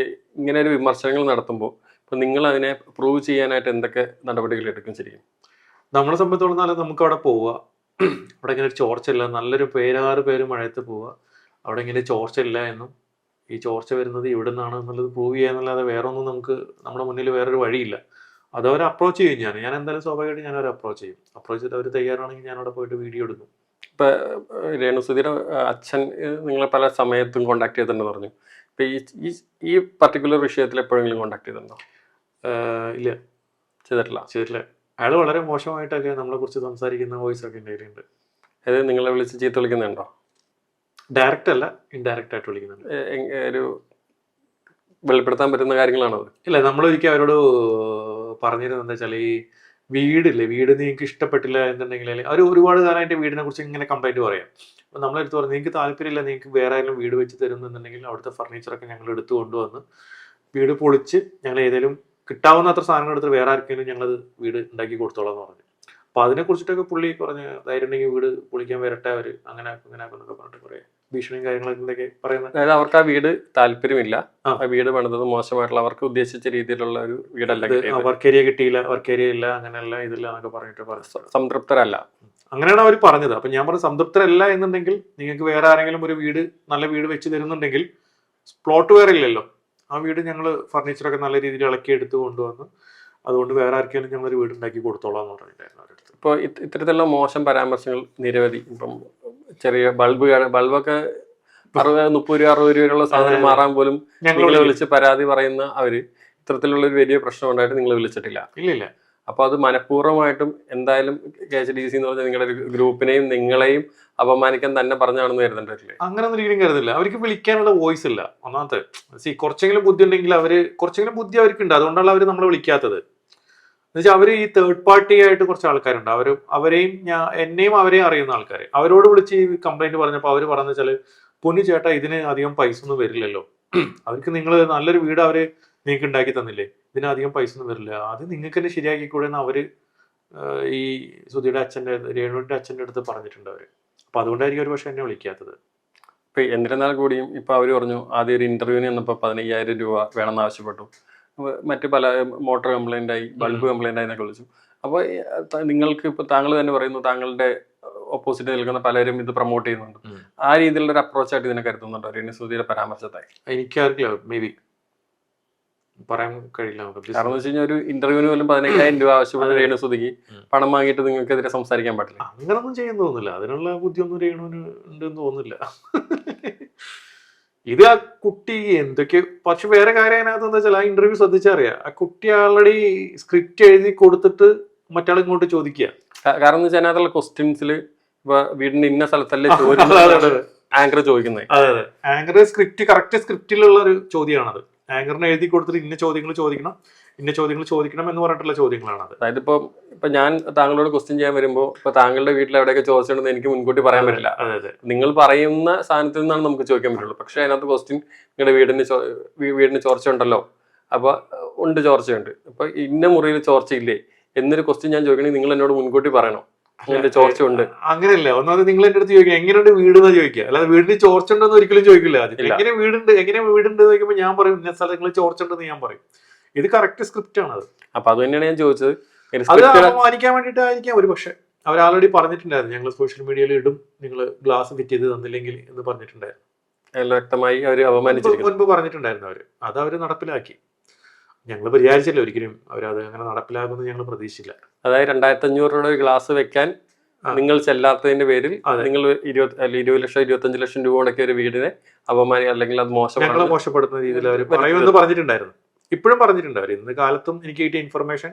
ഇങ്ങനെ ഒരു വിമർശനങ്ങൾ നടത്തുമ്പോൾ ഇപ്പം നിങ്ങൾ അതിനെ പ്രൂവ് ചെയ്യാനായിട്ട് എന്തൊക്കെ നടപടികൾ എടുക്കും ശരിക്കും? നമ്മളെ സംബന്ധിച്ചിടത്തോളം നമുക്ക് അവിടെ പോവുക, അവിടെ ഇങ്ങനെ ഒരു ചോർച്ചയില്ല, നല്ലൊരു 6 പേര് മഴയത്ത് പോവുക, അവിടെ ഇങ്ങനെ ചോർച്ചയില്ല എന്നും ഈ ചോർച്ച വരുന്നത് ഇവിടെ നിന്നാണ് എന്നുള്ളത് പ്രൂവ് ചെയ്യുക എന്നല്ലാതെ വേറെ ഒന്നും നമുക്ക് നമ്മുടെ മുന്നിൽ വേറൊരു വഴിയില്ല. അത് അവർ അപ്രോച്ച് ചെയ്യും. ഞാൻ എന്തായാലും സ്വാഭാവികമായിട്ട് ഞാൻ അവരെ അപ്രോച്ച് ചെയ്യും. അപ്രോച്ച് ചെയ്തിട്ട് അവർ തയ്യാറാണെങ്കിൽ ഞാൻ അവിടെ പോയിട്ട് വീഡിയോ എടുക്കും. ഇപ്പൊ രേണുസുധിയുടെ അച്ഛൻ നിങ്ങളെ പല സമയത്തും കോണ്ടാക്ട് ചെയ്തിട്ടുണ്ടെന്ന് പറഞ്ഞു. ഇപ്പൊ ഈ പർട്ടിക്കുലർ വിഷയത്തിൽ എപ്പോഴെങ്കിലും കോണ്ടാക്ട് ചെയ്തിട്ടുണ്ടോ? ഇല്ല, ചെയ്തിട്ടില്ല. അയാൾ വളരെ മോശമായിട്ടൊക്കെ നമ്മളെ കുറിച്ച് സംസാരിക്കുന്ന വോയിസ് ഒക്കെ എൻ്റെ കയ്യിലുണ്ട്. അത് നിങ്ങളെ വിളിച്ച് ചീത്ത വിളിക്കുന്നുണ്ടോ? ഡയറക്റ്റ് അല്ല, ഇൻഡയറക്റ്റ് ആയിട്ട് വിളിക്കുന്നുണ്ട്. ഒരു വെളിപ്പെടുത്താൻ പറ്റുന്ന കാര്യങ്ങളാണോ? ഇല്ല, നമ്മളൊരിക്കലും അവരോട് പറഞ്ഞിരുന്നത് എന്താ വെച്ചാൽ, ഈ വീട് നിങ്ങൾക്ക് ഇഷ്ടപ്പെട്ടില്ല എന്നുണ്ടെങ്കിൽ അവർ ഒരുപാട് കാലമായിട്ട് വീടിനെ കുറിച്ച് ഇങ്ങനെ കംപ്ലൈന്റ് പറയാം. അപ്പോൾ നമ്മളെടുത്ത് പറഞ്ഞു, നിങ്ങൾക്ക് താല്പര്യമില്ല, നിങ്ങൾക്ക് വേറെ ആരെങ്കിലും വീട് വെച്ച് തരുന്നുണ്ടെങ്കിൽ അവിടുത്തെ ഫർണിച്ചറൊക്കെ ഞങ്ങൾ എടുത്തു കൊണ്ടുവന്ന് വീട് പൊളിച്ച് ഞങ്ങൾ ഏതെങ്കിലും കിട്ടാവുന്ന അത്ര സാധനങ്ങൾ എടുത്ത് വേറെ ആർക്കെങ്കിലും ഞങ്ങളത് വീട് ഉണ്ടാക്കി കൊടുത്തോളാം എന്ന് പറഞ്ഞു. അപ്പോൾ അതിനെക്കുറിച്ചിട്ടൊക്കെ പുള്ളി പറഞ്ഞ് ധൈര്യം ഉണ്ടെങ്കിൽ വീട് പൊളിക്കാൻ വരട്ടെ അവർ, അങ്ങനെ എന്നൊക്കെ പറഞ്ഞിട്ട് കുറേ ഭീഷണിയും കാര്യങ്ങളൊക്കെ പറയുന്നത്. അതായത് അവർക്ക് ആ വീട് താല്പര്യമില്ല, ആ വീട് പണിതത് മോശമായിട്ടുള്ള, അവർക്ക് ഉദ്ദേശിച്ച രീതിയിലുള്ള ഒരു വീടല്ല, വർക്ക് ഏരിയ കിട്ടിയില്ല, വർക്ക് ഏരിയ ഇല്ല, അങ്ങനെയല്ല ഇതില്ല എന്നൊക്കെ പറഞ്ഞിട്ട് സംതൃപ്തരല്ല. അങ്ങനെയാണ് അവർ പറഞ്ഞത്. അപ്പം ഞാൻ പറഞ്ഞു, സംതൃപ്തരല്ല എന്നുണ്ടെങ്കിൽ നിങ്ങൾക്ക് വേറെ ആരെങ്കിലും ഒരു നല്ല വീട് വെച്ച് തരുന്നുണ്ടെങ്കിൽ, പ്ലോട്ട് വേറെ ഇല്ലല്ലോ, ആ വീട് ഞങ്ങൾ ഫർണിച്ചറൊക്കെ നല്ല രീതിയിൽ ഇളക്കി എടുത്ത് കൊണ്ടുവന്ന് അതുകൊണ്ട് വേറെ ആർക്കെങ്കിലും ഞങ്ങളൊരു വീട് ഉണ്ടാക്കി കൊടുത്തോളാം എന്ന് പറഞ്ഞിട്ടായിരുന്നു അവരടുത്ത്. ഇപ്പോൾ ഇത്തരത്തിലുള്ള മോശം പരാമർശങ്ങൾ നിരവധി. ഇപ്പം ചെറിയ ബൾബൊക്കെ 30 രൂപ 60 രൂപയുള്ള സാധനം മാറാൻ പോലും ഞങ്ങളെ വിളിച്ച് പരാതി പറയുന്ന അവര് ഇത്തരത്തിലുള്ള ഒരു വലിയ പ്രശ്നം ഉണ്ടായിട്ട് നിങ്ങൾ വിളിച്ചിട്ടില്ല. ഇല്ല. അപ്പൊ അത് മനഃപൂർവ്വമായിട്ടും എന്തായാലും KHDC എന്ന് പറഞ്ഞാൽ നിങ്ങളുടെ ഒരു ഗ്രൂപ്പിനെയും നിങ്ങളെയും അപമാനിക്കാൻ തന്നെ പറഞ്ഞാണെന്ന് കരുതണ്ടല്ലേ? അങ്ങനെ ഒന്നും ഒരിക്കലും കരുതില്ല. അവർക്ക് വിളിക്കാനുള്ള വോയിസ് ഇല്ല. ഒന്നാമത്തെ കുറച്ചെങ്കിലും ബുദ്ധി ഉണ്ടെങ്കിൽ കുറച്ചെങ്കിലും ബുദ്ധി അവർക്കുണ്ട്, അതുകൊണ്ടാണ് അവർ നമ്മളെ വിളിക്കാത്തത്. എന്നുവെച്ചാൽ അവർ ഈ തേർഡ് പാർട്ടി ആയിട്ട് കുറച്ച് ആൾക്കാരുണ്ട്, എന്നെയും അവരെയും അറിയുന്ന ആൾക്കാർ. അവരോട് വിളിച്ച് ഈ കംപ്ലൈന്റ് പറഞ്ഞപ്പോൾ അവർ പറഞ്ഞു വെച്ചാൽ, പൊന്നു ചേട്ടാ ഇതിന് അധികം പൈസ ഒന്നും വരില്ലല്ലോ, അവർക്ക് നിങ്ങൾ നല്ലൊരു വീട് നിങ്ങൾക്ക് ഉണ്ടാക്കി തന്നില്ലേ, ഇതിന് അധികം പൈസ ഒന്നും വരില്ല, അത് നിങ്ങൾക്ക് തന്നെ ശരിയാക്കിക്കൂടെ എന്ന് അവര് ഈ സുധിയുടെ രേണുവിന്റെ അച്ഛൻ്റെ അടുത്ത് പറഞ്ഞിട്ടുണ്ട് അവര്. അപ്പൊ അതുകൊണ്ടായിരിക്കും ഒരു പക്ഷെ എന്നെ വിളിക്കാത്തത്. ഇപ്പൊ എന്നിരുന്നാൽ കൂടിയും ഇപ്പൊ അവര് പറഞ്ഞു, ആദ്യം ഒരു ഇന്റർവ്യൂവിന് വന്നപ്പോൾ 15,000 രൂപ വേണമെന്ന് ആവശ്യപ്പെട്ടു, മറ്റു പല മോട്ടോർ കംപ്ലൈന്റ് ആയി, ബൾബ് കംപ്ലൈന്റ് ആയി എന്നൊക്കെ വിളിച്ചു. അപ്പോൾ നിങ്ങൾക്ക് ഇപ്പൊ താങ്കൾ തന്നെ പറയുന്നു, താങ്കളുടെ ഓപ്പോസിറ്റ് നിൽക്കുന്ന പലരും ഇത് പ്രൊമോട്ട് ചെയ്യുന്നുണ്ട്. ആ രീതിയിലുള്ള ഒരു അപ്രോച്ചായിട്ട് ഇതിനെ കരുതുന്നുണ്ടോ രേണുസുധിയുടെ പരാമർശത്തായി? എനിക്കറിയില്ല, മേ ബി പറയാൻ കഴിയില്ല. കാരണം എന്ന് വെച്ച് കഴിഞ്ഞാൽ ഒരു ഇന്റർവ്യൂവിന് പോലും 15,000 രൂപ ആവശ്യപ്പെട്ട രേണുസുധിക്ക് പണം വാങ്ങിയിട്ട് നിങ്ങൾക്കെതിരെ സംസാരിക്കാൻ പറ്റില്ല. അങ്ങനൊന്നും ചെയ്യാൻ തോന്നുന്നില്ല, അതിനുള്ള ബുദ്ധിയൊന്നും രേണുവിന് ഉണ്ടെന്ന് തോന്നുന്നില്ല. ഇത് ആ കുട്ടി എന്തൊക്കെ, പക്ഷെ വേറെ കാര്യം അതിനകത്ത് എന്താ വെച്ചാൽ, ആ ഇന്റർവ്യൂ ശ്രദ്ധിച്ചറിയാം, ആ കുട്ടി ആൾറെഡി സ്ക്രിപ്റ്റ് എഴുതി കൊടുത്തിട്ട് മറ്റാൾ ഇങ്ങോട്ട് ചോദിക്കുക. കാരണം എന്ന് വെച്ചാൽ അതിനകത്തുള്ള ക്വസ്റ്റ്യൻസിൽ ഇപ്പൊ വീടിന്റെ ഇന്ന സ്ഥലത്തല്ലേ ആങ്കർ ചോദിക്കുന്നത്. അതെ, ആങ്കർ കറക്റ്റ് സ്ക്രിപ്റ്റിലുള്ള ഒരു ചോദ്യമാണത്. ആങ്കറിന് എഴുതി കൊടുത്തിട്ട് ഇന്ന ചോദ്യങ്ങൾ ചോദിക്കണം എന്ന് പറഞ്ഞിട്ടുള്ള ചോദ്യങ്ങളാണ്. അതായത് ഇപ്പൊ ഞാൻ താങ്കളോട് ക്വസ്റ്റ്യൻ ചെയ്യാൻ വരുമ്പോൾ ഇപ്പൊ താങ്കളുടെ വീട്ടിൽ എവിടെയൊക്കെ ചോദിച്ചിട്ടുണ്ടെന്ന് എനിക്ക് മുൻകൂട്ടി പറയാൻ പറ്റില്ല. നിങ്ങൾ പറയുന്ന സാധനത്തിൽ നിന്നാണ് നമുക്ക് ചോദിക്കാൻ പറ്റുള്ളൂ. പക്ഷെ അതിനകത്ത് ക്വസ്റ്റ്യൻ, നിങ്ങളുടെ വീടിന് ചോർച്ച ഉണ്ടല്ലോ, അപ്പൊ ഉണ്ട്, ചോർച്ചയുണ്ട്, അപ്പൊ ഇന്ന മുറിയിൽ ചോർച്ചയില്ലേ എന്നൊരു ക്വസ്റ്റ്യൻ ഞാൻ ചോദിക്കണമെങ്കിൽ നിങ്ങൾ എന്നോട് മുൻകൂട്ടി പറയണം അതിന്റെ ചോർച്ച ഉണ്ട്. അങ്ങനെയല്ല, ഒന്നാമത് നിങ്ങൾ എന്റെ അടുത്ത് ചോദിക്കുക എങ്ങനെയുണ്ട് വീട് എന്ന് ചോദിക്കുക, അല്ലാതെ വീടിന് ചോർച്ച ഉണ്ടെന്ന് ഒരിക്കലും ചോദിക്കില്ല. എങ്ങനെ വീടുണ്ട് ചോദിക്കുമ്പോൾ ഞാൻ പറയും ഇന്ന സ്ഥലങ്ങളിൽ ചോർച്ച ഉണ്ടെന്ന് ഞാൻ പറയും. ഇത് കറക്റ്റ് സ്ക്രിപ്റ്റ് ആണ്. അത് അപ്പൊ അത് തന്നെയാണ് ഞാൻ ചോദിച്ചത്. അത് അപമാനിക്കാൻ വേണ്ടിയിട്ടായിരിക്കാം ഒരു പക്ഷെ. അവർ ആൾറെഡി പറഞ്ഞിട്ടുണ്ടായിരുന്നു, ഞങ്ങൾ സോഷ്യൽ മീഡിയയിൽ ഇടും, നിങ്ങൾ ഗ്ലാസ് ഫിറ്റ് ചെയ്ത് തന്നില്ലെങ്കിൽ എന്ന് പറഞ്ഞിട്ടുണ്ടായിരുന്നു. വ്യക്തമായി അവര് അപമാനിച്ചിരിക്കുന്നു. മുൻപ് പറഞ്ഞിട്ടുണ്ടായിരുന്നു അവര്. അത് അവര് നടപ്പിലാക്കി. ഞങ്ങൾ വിചാരിച്ചില്ല ഒരിക്കലും അവരത് അങ്ങനെ നടപ്പിലാക്കുമെന്ന് ഞങ്ങൾ പ്രതീക്ഷിച്ചില്ല. അതായത് 2,500 രൂപയുടെ ഒരു ഗ്ലാസ് വെക്കാൻ നിങ്ങൾ ചെല്ലാത്തതിന്റെ പേരിൽ നിങ്ങൾ 20 ലക്ഷം 25 ലക്ഷം രൂപ മുടക്കിയ ഒരു വീടിനെ അല്ലെങ്കിൽ അത് മോശപ്പെടുത്തുന്ന രീതിയിൽ അവർ പറയുമെന്ന് പറഞ്ഞിട്ടുണ്ടായിരുന്നു. ഇപ്പോഴും പറഞ്ഞിട്ടുണ്ട് അവർ. ഇന്ന് കാലത്തും എനിക്ക് കിട്ടിയ ഇൻഫർമേഷൻ,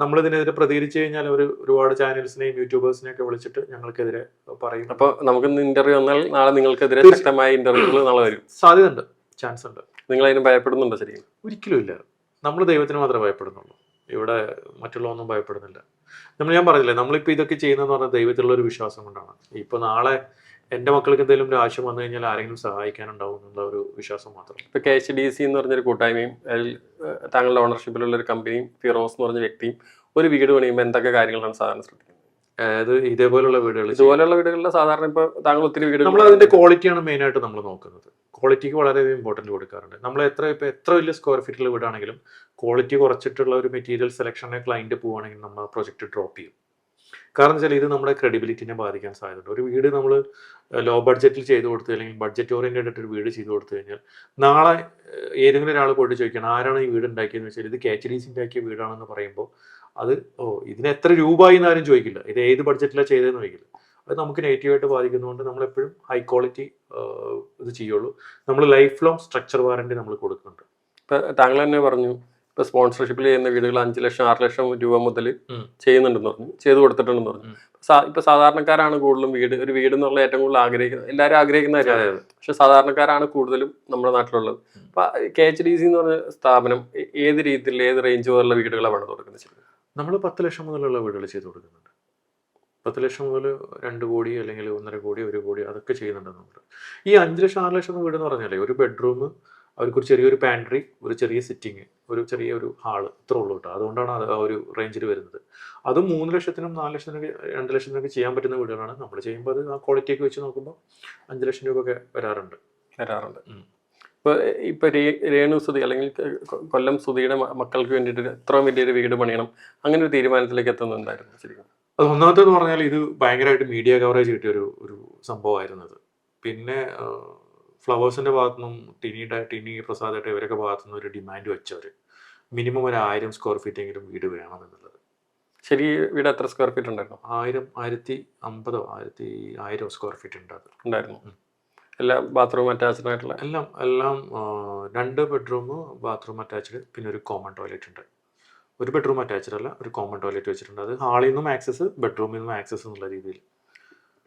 നമ്മൾ ഇതിനെതിരെ പ്രതികരിച്ചു കഴിഞ്ഞാൽ അവർ ഒരുപാട് ചാനൽസിനെയും യൂട്യൂബേഴ്സിനെയും ഒക്കെ വിളിച്ചിട്ട് ഞങ്ങൾക്കെതിരെ പറയും. അപ്പൊ നമുക്ക് ഇന്റർവ്യൂ വന്നാൽ നാളെ നിങ്ങൾക്കെതിരെ ശക്തമായ ഇന്റർവ്യൂകൾ നാളെ വരും. സാധ്യതയുണ്ട്, ചാൻസ് ഉണ്ട്. നിങ്ങൾ അതിന് ഭയപ്പെടുന്നുണ്ടോ? ശരിക്കും ഒരിക്കലും ഇല്ല. നമ്മൾ ദൈവത്തിന് മാത്രമേ ഭയപ്പെടുന്നുള്ളൂ. ഇവിടെ മറ്റുള്ളതൊന്നും ഭയപ്പെടുന്നില്ല. ഞാൻ പറഞ്ഞില്ലേ, നമ്മളിപ്പോൾ ഇതൊക്കെ ചെയ്യുന്നതെന്ന് പറഞ്ഞാൽ ദൈവത്തിലുള്ള ഒരു വിശ്വാസം കൊണ്ടാണ്. ഇപ്പോൾ നാളെ എൻ്റെ മക്കൾക്ക് എന്തെങ്കിലും ഒരു ആവശ്യം വന്നു കഴിഞ്ഞാൽ ആരെങ്കിലും സഹായിക്കാനുണ്ടാവും എന്നുള്ള ഒരു വിശ്വാസം മാത്രം. ഇപ്പോൾ KHDC എന്ന് പറഞ്ഞൊരു കൂട്ടായ്മയും അതിൽ താങ്കളുടെ ഓണർഷിപ്പിലുള്ള ഒരു കമ്പനിയും ഫിറോസ് എന്ന് പറഞ്ഞ വ്യക്തിയും ഒരു വീട് പണിയുമ്പോൾ എന്തൊക്കെ കാര്യങ്ങളാണ് സാധാരണ ശ്രദ്ധിക്കുന്നത്? അതായത് ഇതുപോലുള്ള വീടുകളിൽ സാധാരണ ഇപ്പൊ താങ്കൾ ഒത്തിരി വീടുകൾ നമ്മൾ അതിന്റെ ക്വാളിറ്റിയാണ് മെയിൻ ആയിട്ട് നമ്മൾ നോക്കുന്നത്. ക്വാളിറ്റിക്ക് വളരെയധികം ഇമ്പോർട്ടൻറ്റ് കൊടുക്കാറുണ്ട്. നമ്മൾ എത്ര വലിയ സ്ക്വയർ ഫീറ്റിൽ വീടാണെങ്കിലും ക്വാളിറ്റി കുറച്ചിട്ടുള്ള ഒരു മെറ്റീരിയൽ സെലക്ഷനെ ക്ലയന്റ് പോവുകയാണെങ്കിൽ നമ്മൾ ആ പ്രൊജക്ട് ഡ്രോപ്പ് ചെയ്യും. കാരണം വെച്ചാൽ ഇത് നമ്മുടെ ക്രെഡിബിലിറ്റിനെ ബാധിക്കാൻ സാധ്യതയുണ്ട്. ഒരു വീട് നമ്മൾ ലോ ബഡ്ജറ്റിൽ ചെയ്ത് കൊടുത്തു, അല്ലെങ്കിൽ ബഡ്ജറ്റ് ഓറിയൻറ്റഡ് ആയിട്ട് ഒരു വീട് ചെയ്ത് കൊടുത്തു കഴിഞ്ഞാൽ നാളെ ഏതെങ്കിലും ഒരാൾ പോയിട്ട് ചോദിക്കണം ആരാണ് ഈ വീട് ഉണ്ടാക്കിയെന്ന് വെച്ചാൽ ഇത് KHDC ഉണ്ടാക്കിയ വീടാണെന്ന് പറയുമ്പോൾ അത് ഇതിന് എത്ര രൂപയായി എന്ന് ആരും ചോദിക്കില്ല, ഇത് ഏത് ബഡ്ജറ്റിലാണ് ചെയ്തതെന്ന് ചോദിക്കില്ല. അത് നമുക്ക് നെഗറ്റീവായിട്ട് ബാധിക്കുന്നതുകൊണ്ട് നമ്മളെപ്പോഴും ഹൈ ക്വാളിറ്റി ഇത് ചെയ്യുള്ളൂ. നമ്മൾ ലൈഫ് ലോങ് സ്ട്രക്ചർ വാറണ്ടി നമ്മൾ കൊടുക്കുന്നുണ്ട്. ഇപ്പം താങ്കൾ തന്നെ പറഞ്ഞു ഇപ്പൊ സ്പോൺസർഷിപ്പിൽ ചെയ്യുന്ന വീടുകൾ 5 ലക്ഷം 6 ലക്ഷം രൂപ മുതൽ ചെയ്യുന്നുണ്ടെന്ന് പറഞ്ഞു, ചെയ്തു കൊടുത്തിട്ടുണ്ടെന്ന് പറഞ്ഞു. ഇപ്പൊ സാധാരണക്കാരാണ് കൂടുതലും ഒരു വീട് എന്നുള്ള ഏറ്റവും കൂടുതൽ ആഗ്രഹിക്കുന്നത്, എല്ലാവരും ആഗ്രഹിക്കുന്ന കാര്യമാണ്. പക്ഷെ സാധാരണക്കാരാണ് കൂടുതലും നമ്മുടെ നാട്ടിലുള്ളത്. അപ്പൊ KHDC എന്ന് പറഞ്ഞ സ്ഥാപനം ഏത് രീതിയിൽ ഏത് റേഞ്ച് മുതലുള്ള വീടുകളാണ് പണിത് കൊടുക്കുന്നത്? നമ്മൾ 10 ലക്ഷം മുതലുള്ള വീടുകൾ ചെയ്ത് കൊടുക്കുന്നുണ്ട്. 10 ലക്ഷം മുതൽ 2 കോടി അല്ലെങ്കിൽ 1.5 കോടി 1 കോടി അതൊക്കെ ചെയ്യുന്നുണ്ട് നമ്മൾ. ഈ 5 ലക്ഷം 6 ലക്ഷം വീട് എന്ന് പറഞ്ഞാലേ ഒരു ബെഡ്റൂം, അവർക്കൊരു ചെറിയൊരു പാൻട്രി, ഒരു ചെറിയ സിറ്റിങ്, ഒരു ചെറിയൊരു ഹാള്, ഇത്ര ഉള്ളൂ കേട്ടോ. അതുകൊണ്ടാണ് അത് ആ ഒരു റേഞ്ചിൽ വരുന്നത്. അതും 3 ലക്ഷത്തിനും 4 ലക്ഷത്തിനൊക്കെ 2 ലക്ഷത്തിനൊക്കെ ചെയ്യാൻ പറ്റുന്ന വീടുകളാണ്. നമ്മൾ ചെയ്യുമ്പോൾ അത് ആ ക്വാളിറ്റിയൊക്കെ വെച്ച് നോക്കുമ്പോൾ 5 ലക്ഷം രൂപ ഒക്കെ വരാറുണ്ട്. ഇപ്പൊ രേണു സുധി അല്ലെങ്കിൽ കൊല്ലം സുധിയുടെ മക്കൾക്ക് വേണ്ടിയിട്ട് എത്ര വലിയൊരു വീട് പണിയണം അങ്ങനെ ഒരു തീരുമാനത്തിലേക്ക് എത്തുന്നുണ്ടായിരുന്നു ശരിക്കും? അത് ഒന്നാമത്തെന്ന് പറഞ്ഞാൽ ഇത് ഭയങ്കരമായിട്ട് മീഡിയ കവറേജ് കിട്ടിയ ഒരു സംഭവമായിരുന്നത്. പിന്നെ ഫ്ലവേഴ്സിന്റെ ഭാഗത്തുനിന്നും ടിനി പ്രസാദായിട്ട് ഇവരൊക്കെ ഭാഗത്തുനിന്ന് ഒരു ഡിമാൻഡ് വെച്ചവർ മിനിമം ഒരു 1000 സ്ക്വയർ ഫീറ്റ് എങ്കിലും വീട് വേണം എന്നുള്ളത്. ശരി, വീട് എത്ര സ്ക്വയർ ഫീറ്റ് ഉണ്ടായിരുന്നു? 1000 സ്ക്വയർ ഫീറ്റ് ഉണ്ടായിരുന്നു. എല്ലാം ബാത്റൂം അറ്റാച്ച്ഡ് ആയിട്ടുള്ള എല്ലാം 2 ബെഡ്റൂം, ബാത്റൂം അറ്റാച്ച്ഡ്, പിന്നെ ഒരു കോമൺ ടോയ്ലറ്റ് ഉണ്ട്. ഒരു ബെഡ്റൂം അറ്റാച്ച്ഡ് അല്ല, ഒരു കോമൺ ടോയ്ലറ്റ് വെച്ചിട്ടുണ്ട്. അത് ഹാളിൽ നിന്നും ആക്സസ്, ബെഡ്റൂമിൽ നിന്നും ആക്സസ് എന്നുള്ള രീതിയിൽ.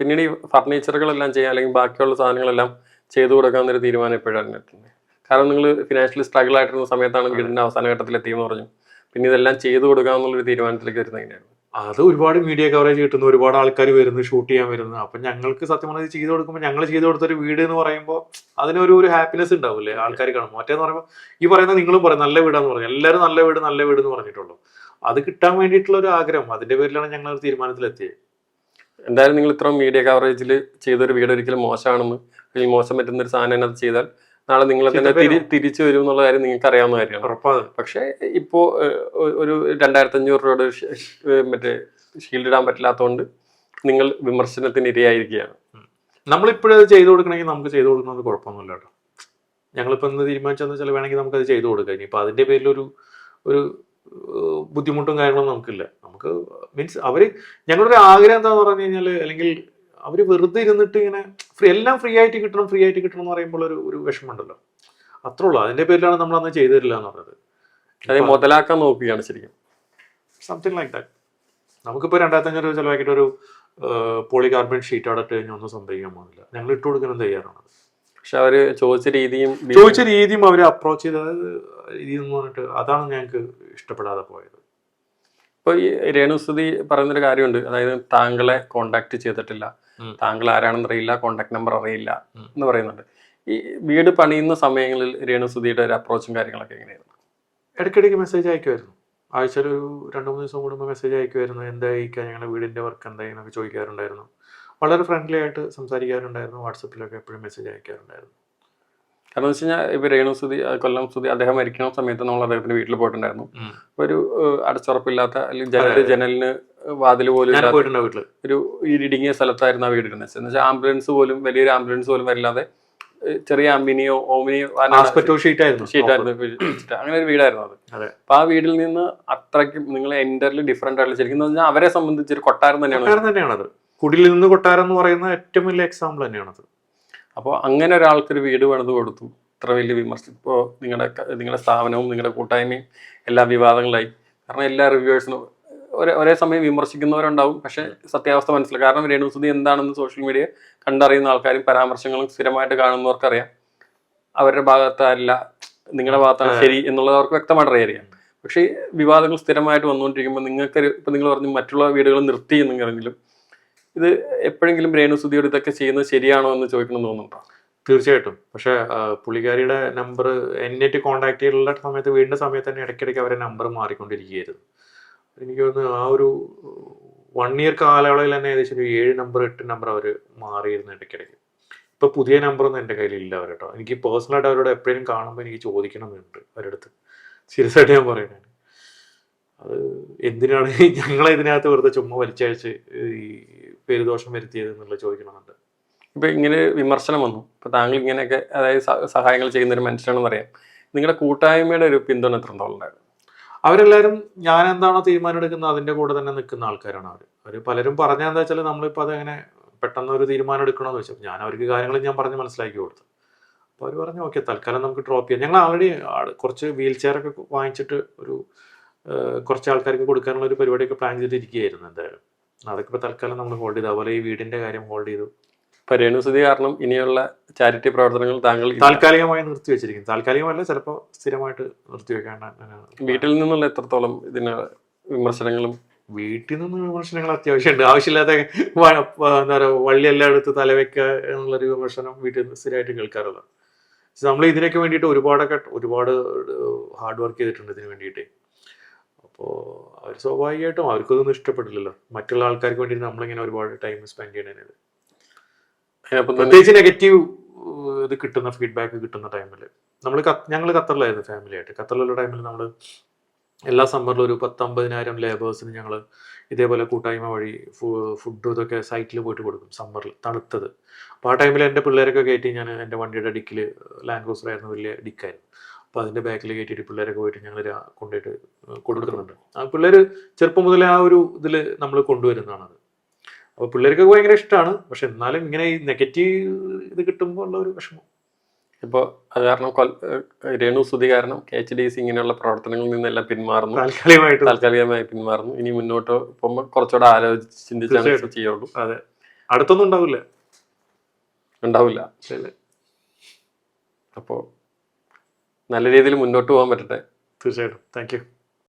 പിന്നീട് ഈ ഫർണിച്ചറുകളെല്ലാം ചെയ്യാൻ അല്ലെങ്കിൽ ബാക്കിയുള്ള സാധനങ്ങളെല്ലാം ചെയ്തു കൊടുക്കാവുന്നൊരു തീരുമാനം എപ്പോഴാണ് എത്തുന്നത്? കാരണം നിങ്ങൾ ഫിനാൻഷ്യലി സ്ട്രഗിൾ ആയിട്ടിരുന്ന സമയത്താണ് വീടിന്റെ അവസാന ഘട്ടത്തിൽ എത്തിയെന്ന് പറഞ്ഞു. പിന്നെ ഇതെല്ലാം ചെയ്തു കൊടുക്കാമെന്നുള്ളൊരു തീരുമാനത്തിലേക്ക് വരുന്നത് എങ്ങനെയാണ്? അത് ഒരുപാട് മീഡിയ കവറേജ് കിട്ടുന്നു, ഒരുപാട് ആൾക്കാർ വരുന്നു, ഷൂട്ട് ചെയ്യാൻ വരുന്നു. അപ്പം ഞങ്ങൾക്ക് സത്യം പറഞ്ഞാൽ ചെയ്ത് കൊടുക്കുമ്പോൾ ഞങ്ങൾ ചെയ്ത് കൊടുത്തൊരു വീട് എന്ന് പറയുമ്പോൾ അതിനൊരു ഹാപ്പിനെസ് ഉണ്ടാവില്ലേ ആൾക്കാർ കാണുമ്പോൾ. മറ്റേന്ന് പറയുമ്പോൾ ഈ പറയുന്നത് നിങ്ങളും പറയും നല്ല വീടാന്ന് പറഞ്ഞു, എല്ലാവരും നല്ല വീട് എന്ന് പറഞ്ഞിട്ടുള്ളൂ. അത് കിട്ടാൻ വേണ്ടിയിട്ടുള്ള ഒരു ആഗ്രഹം, അതിന്റെ പേരിലാണ് ഞങ്ങൾ ഒരു തീരുമാനത്തിലെത്തിയത്. എന്തായാലും നിങ്ങൾ ഇത്രയും മീഡിയ കവറേജിൽ ചെയ്തൊരു വീട് ഒരിക്കലും മോശമാണെന്ന് അല്ലെങ്കിൽ മോശം പറ്റുന്ന ഒരു സാധനം അത് ചെയ്താൽ നാളെ നിങ്ങളെ തന്നെ തിരിച്ചു വരും എന്നുള്ള കാര്യം നിങ്ങൾക്ക് അറിയാവുന്ന കാര്യമാണ്. പക്ഷെ ഇപ്പോ ഒരു 2500 രൂപയുടെ മറ്റേ ഷീൽഡ് ഇടാൻ പറ്റില്ലാത്തതുകൊണ്ട് നിങ്ങൾ വിമർശനത്തിന് ഇരയായിരിക്കുകയാണ്. നമ്മളിപ്പോഴും അത് ചെയ്തു കൊടുക്കണമെങ്കിൽ നമുക്ക് ചെയ്തു കൊടുക്കുന്നത് കുഴപ്പമൊന്നുമില്ല കേട്ടോ. ഞങ്ങളിപ്പോൾ എന്ത് തീരുമാനിച്ചെന്ന് വെച്ചാൽ വേണമെങ്കിൽ നമുക്കത് ചെയ്തു കൊടുക്കാം. ഇനിയിപ്പോൾ അതിൻ്റെ പേരിലൊരു ബുദ്ധിമുട്ടും കാര്യങ്ങളൊന്നും നമുക്കില്ല. നമുക്ക് മീൻസ് ഞങ്ങളുടെ ഒരു ആഗ്രഹം എന്താണെന്ന് പറഞ്ഞു കഴിഞ്ഞാൽ, അല്ലെങ്കിൽ അവർ വെറുതെ ഇരുന്നിട്ട് ഇങ്ങനെ എല്ലാം ഫ്രീ ആയിട്ട് കിട്ടണം എന്ന് പറയുമ്പോൾ ഒരു വിഷമമുണ്ടല്ലോ, അത്രേ ഉള്ളൂ. അതിന്റെ പേരിലാണ് നമ്മൾ അന്ന് ചെയ്തു തരില്ല എന്ന് പറഞ്ഞത്. അത് മുതലാക്കാൻ നോക്കുകയാണ് ശരിക്കും, സംതിങ് ലൈക്ക് ദാറ്റ്. നമുക്കിപ്പോൾ 2500 രൂപ ചിലവാക്കിയിട്ട് ഒരു പോളികാർബൺ ഷീറ്റ് അവിടെ ഇട്ട് കഴിഞ്ഞാൽ ഒന്നും സംഭവിക്കാൻ പോകുന്നില്ല. ഞങ്ങൾ ഇട്ട് കൊടുക്കാനും തയ്യാറാണ്. പക്ഷെ അവര് ചോദിച്ച രീതിയും അവർ അപ്രോച്ച് ചെയ്ത രീതി എന്ന് പറഞ്ഞിട്ട് അതാണ് ഞങ്ങൾക്ക് ഇഷ്ടപ്പെടാതെ പോയത്. ഇപ്പൊ ഈ രേണുസുതി പറയുന്നൊരു കാര്യമുണ്ട്, അതായത് താങ്കളെ കോണ്ടാക്ട് ചെയ്തിട്ടില്ല, താങ്കൾ ആരാണെന്ന് അറിയില്ല, കോണ്ടാക്ട് നമ്പർ അറിയില്ല എന്ന് പറയുന്നുണ്ട്. ഈ വീട് പണിയുന്ന സമയങ്ങളിൽ രേണുസുതിയുടെ ഒരു അപ്രോച്ചും കാര്യങ്ങളൊക്കെ എങ്ങനെയായിരുന്നു? ഇടയ്ക്കിടയ്ക്ക് മെസ്സേജ് അയക്കുമായിരുന്നു. ആഴ്ചയിൽ ഒരു 2-3 ദിവസം കൂടുമ്പോൾ മെസ്സേജ് അയക്കുമായിരുന്നു. എന്തായിരിക്കാം ഞങ്ങളുടെ വീടിന്റെ വർക്ക് എന്തായെന്നൊക്കെ ചോദിക്കാറുണ്ടായിരുന്നു. വളരെ ഫ്രണ്ട്ലി ആയിട്ട് സംസാരിക്കാറുണ്ടായിരുന്നു. വാട്സപ്പിലൊക്കെ എപ്പോഴും മെസ്സേജ് അയക്കാറുണ്ടായിരുന്നു. കാരണം എന്ന് വെച്ച് കഴിഞ്ഞാൽ ഇപ്പൊ രേണുസുതി കൊല്ലം സുതി അദ്ദേഹം മരിക്കുന്ന സമയത്ത് നമ്മൾ അദ്ദേഹത്തിന്റെ വീട്ടിൽ പോയിട്ടുണ്ടായിരുന്നു. ഒരു അടച്ചുറപ്പില്ലാത്ത അല്ലെങ്കിൽ ജനലിന് വാതിൽ പോലും ഒരു ഇടുങ്ങിയ സ്ഥലത്തായിരുന്നു ആ വീടിരുന്നത്. എന്ന് വെച്ചാൽ ആംബുലൻസ് പോലും, വലിയൊരു ആംബുലൻസ് പോലും വരില്ലാതെ ചെറിയ ആംബിനിയോ ഓമിനിയോ ഷീറ്റായിരുന്നു, അങ്ങനെ ഒരു വീടായിരുന്നു അത്. അപ്പൊ ആ വീട്ടിൽ നിന്ന് അത്രയ്ക്കും നിങ്ങൾ എൻ്റർലി ഡിഫറെന്റ് ആയിട്ടുള്ള ശരിക്കും പറഞ്ഞാൽ അവരെ സംബന്ധിച്ച് ഒരു കൊട്ടാരം തന്നെയാണ്. കുടിലിൽ നിന്ന് കൊട്ടാരം എന്ന് പറയുന്ന ഏറ്റവും വലിയ എക്സാമ്പിൾ തന്നെയാണത്. അപ്പോൾ അങ്ങനെ ഒരാൾക്കൊരു വീട് പണിത് കൊടുത്തു, ഇത്ര വലിയ വിമർശനം. ഇപ്പോൾ നിങ്ങളുടെ സ്ഥാപനവും നിങ്ങളുടെ കൂട്ടായ്മയും എല്ലാ വിവാദങ്ങളായി. കാരണം എല്ലാ റിവ്യൂവേഴ്സിനും ഒരേ സമയം വിമർശിക്കുന്നവരുണ്ടാവും, പക്ഷെ സത്യാവസ്ഥ മനസ്സിലാക്കും. കാരണം രേണുസുതി എന്താണെന്ന് സോഷ്യൽ മീഡിയ കണ്ടറിയുന്ന ആൾക്കാരും പരാമർശങ്ങളും സ്ഥിരമായിട്ട് കാണുന്നവർക്കറിയാം അവരുടെ ഭാഗത്തല്ല നിങ്ങളുടെ ഭാഗത്താണ് ശരി എന്നുള്ളത് അവർക്ക് വ്യക്തമായിട്ട് അറിയാം. പക്ഷേ വിവാദങ്ങൾ സ്ഥിരമായിട്ട് വന്നുകൊണ്ടിരിക്കുമ്പോൾ ഇപ്പം നിങ്ങൾ പറഞ്ഞു മറ്റുള്ള വീടുകൾ നിർത്തി എന്നെങ്കിലും ഇത് എപ്പോഴെങ്കിലും രേണുസുതിയോട് ഇതൊക്കെ ചെയ്യുന്നത് ശരിയാണോ എന്ന് ചോദിക്കണം തോന്നുന്നുണ്ടോ? തീർച്ചയായിട്ടും. പക്ഷെ പുള്ളിക്കാരിയുടെ നമ്പർ എന്നെ കോൺടാക്ട് ചെയ്തുള്ള സമയത്ത് വീടിന്റെ സമയത്ത് തന്നെ ഇടയ്ക്കിടയ്ക്ക് അവരെ നമ്പർ മാറിക്കൊണ്ടിരിക്കുകയായിരുന്നു. എനിക്ക് തോന്നുന്നു ആ ഒരു 1 ഇയർ കാലയളവിൽ തന്നെ ഏകദേശം ഒരു 7 നമ്പർ 8 നമ്പർ അവർ മാറിയിരുന്നു ഇടയ്ക്കിടയ്ക്ക്. ഇപ്പൊ പുതിയ നമ്പറൊന്നും എൻ്റെ കയ്യിലില്ല അവർ കേട്ടോ. എനിക്ക് പേഴ്സണലായിട്ട് അവരോട് എപ്പോഴും കാണുമ്പോൾ എനിക്ക് ചോദിക്കണമെന്നുണ്ട് അവരുടെ അടുത്ത്. സീരിയസ് ആയിട്ട് ഞാൻ പറയുന്നത്. അത് എന്തിനാണ് ഞങ്ങളെ ഇതിനകത്ത് വെറുതെ ചുമ്മാ വലിച്ചയച്ച് ഈ പേരുദോഷം വരുത്തിയത് എന്നുള്ളത് ചോദിക്കണമെന്നുണ്ട്. ഇപ്പൊ ഇങ്ങനെ വിമർശനം വന്നു. ഇപ്പൊ താങ്കൾ ഇങ്ങനെയൊക്കെ അതായത് സഹായങ്ങൾ ചെയ്യുന്ന ഒരു മനുഷ്യനാണെന്ന് പറയാം. നിങ്ങളുടെ കൂട്ടായ്മയുടെ ഒരു പിന്തുണ എത്രത്തോളം ഉണ്ടായിരുന്നു? അവരെല്ലാവരും ഞാൻ എന്താണോ തീരുമാനം എടുക്കുന്നത് അതിൻ്റെ കൂടെ തന്നെ നിൽക്കുന്ന ആൾക്കാരാണ് അവർ പലരും പറഞ്ഞാൽ എന്താ വെച്ചാൽ നമ്മളിപ്പോൾ അതങ്ങനെ പെട്ടെന്ന് ഒരു തീരുമാനം എടുക്കണമെന്ന് വെച്ചാൽ ഞാൻ അവർക്ക് കാര്യങ്ങൾ ഞാൻ പറഞ്ഞ് മനസ്സിലാക്കി കൊടുത്തു. അപ്പോൾ അവർ പറഞ്ഞു ഓക്കെ തൽക്കാലം നമുക്ക് ഡ്രോപ്പ് ചെയ്യാം. ഞങ്ങൾ ആൾറെഡി കുറച്ച് വീൽ ചെയറൊക്കെ വാങ്ങിച്ചിട്ട് ഒരു കുറച്ച് ആൾക്കാർക്ക് കൊടുക്കാനുള്ള ഒരു പരിപാടിയൊക്കെ പ്ലാൻ ചെയ്തിരിക്കുകയായിരുന്നു. എന്തായാലും അതൊക്കെ ഇപ്പോൾ തൽക്കാലം നമ്മൾ ഹോൾഡ് ചെയ്തു. അതുപോലെ ഈ വീടിൻ്റെ കാര്യം ഹോൾഡ് ചെയ്തു. രേണുസുതി കാരണം ഇനിയുള്ള ചാരിറ്റി പ്രവർത്തനങ്ങൾ താങ്കൾ താൽക്കാലികമായി നിർത്തി വെച്ചിരിക്കും. താൽക്കാലികമല്ല, ചിലപ്പോൾ സ്ഥിരമായിട്ട് നിർത്തിവെക്കാനാണ്. വീട്ടിൽ നിന്നുള്ള എത്രത്തോളം ഇതിന് വിമർശനങ്ങളും? വീട്ടിൽ നിന്ന് വിമർശനങ്ങൾ അത്യാവശ്യമുണ്ട്. ആവശ്യമില്ലാത്ത എന്താ പറയുക വള്ളിയെല്ലാം എടുത്ത് തലവെക്കുക എന്നുള്ളൊരു വിമർശനം വീട്ടിൽ നിന്ന് സ്ഥിരമായിട്ട് കേൾക്കാറുള്ളത്. നമ്മൾ ഇതിനൊക്കെ വേണ്ടിയിട്ട് ഒരുപാട് ഹാർഡ് വർക്ക് ചെയ്തിട്ടുണ്ട് ഇതിന് വേണ്ടിയിട്ട്. അപ്പോൾ അവർ സ്വാഭാവികമായിട്ടും അവർക്കൊന്നും ഇഷ്ടപ്പെടില്ലല്ലോ. മറ്റുള്ള ആൾക്കാർക്ക് വേണ്ടി നമ്മളിങ്ങനെ ഒരുപാട് ടൈം സ്പെൻഡ് ചെയ്യണത്. പ്രത്യേകിച്ച് നെഗറ്റീവ് ഇത് കിട്ടുന്ന ഫീഡ്ബാക്ക് കിട്ടുന്ന ടൈമിൽ ഞങ്ങൾ ഖത്തറിലായിരുന്നു ഫാമിലിയായിട്ട്. ഖത്തറിലുള്ള ടൈമിൽ നമ്മൾ എല്ലാ സമ്മറിലും ഒരു 10-50,000 ലേബേഴ്സിന് ഞങ്ങൾ ഇതേപോലെ കൂട്ടായ്മ വഴി ഫുഡും ഇതൊക്കെ സൈറ്റിൽ പോയിട്ട് കൊടുക്കും സമ്മറിൽ, തണുത്തത്. അപ്പോൾ ആ ടൈമിൽ എൻ്റെ പിള്ളേരൊക്കെ കയറ്റി ഞാൻ എൻ്റെ വണ്ടിയുടെ ഡിക്കിൽ, ലാൻഡ് ക്രൂസറായിരുന്നു, വലിയ ഡിക്കായിരുന്നു. അപ്പോൾ അതിൻ്റെ ബാക്കിൽ കയറ്റിയിട്ട് പിള്ളേരൊക്കെ പോയിട്ട് ഞങ്ങൾ കൊണ്ടുപോയിട്ട് കൊടുക്കുന്നുണ്ട്. ആ പിള്ളേർ ചെറുപ്പം മുതലേ ആ ഒരു ഇതിൽ നമ്മൾ കൊണ്ടുവരുന്നതാണത്. അപ്പോൾ പിള്ളേർക്ക് ഭയങ്കര ഇഷ്ടമാണ്. പക്ഷെ എന്നാലും ഇങ്ങനെ ഈ നെഗറ്റീവ് ഇത് കിട്ടുമ്പോൾ ഉള്ള ഒരു വിഷമം. ഇപ്പോൾ അത് കാരണം രേണുസുതി കാരണം KHDC ഇങ്ങനെയുള്ള പ്രവർത്തനങ്ങളിൽ നിന്നെല്ലാം പിന്മാറുന്നു, താൽക്കാലികമായി പിന്മാറുന്നു. ഇനി മുന്നോട്ട് പോകുമ്പോൾ കുറച്ചുകൂടെ ആലോചിച്ച് ചിന്തിച്ചാണ് ചെയ്യുള്ളൂ. അതെ, അടുത്തൊന്നും ഉണ്ടാവില്ല. അപ്പോൾ നല്ല രീതിയിൽ മുന്നോട്ട് പോകാൻ പറ്റട്ടെ. തീർച്ചയായിട്ടും. Thank you.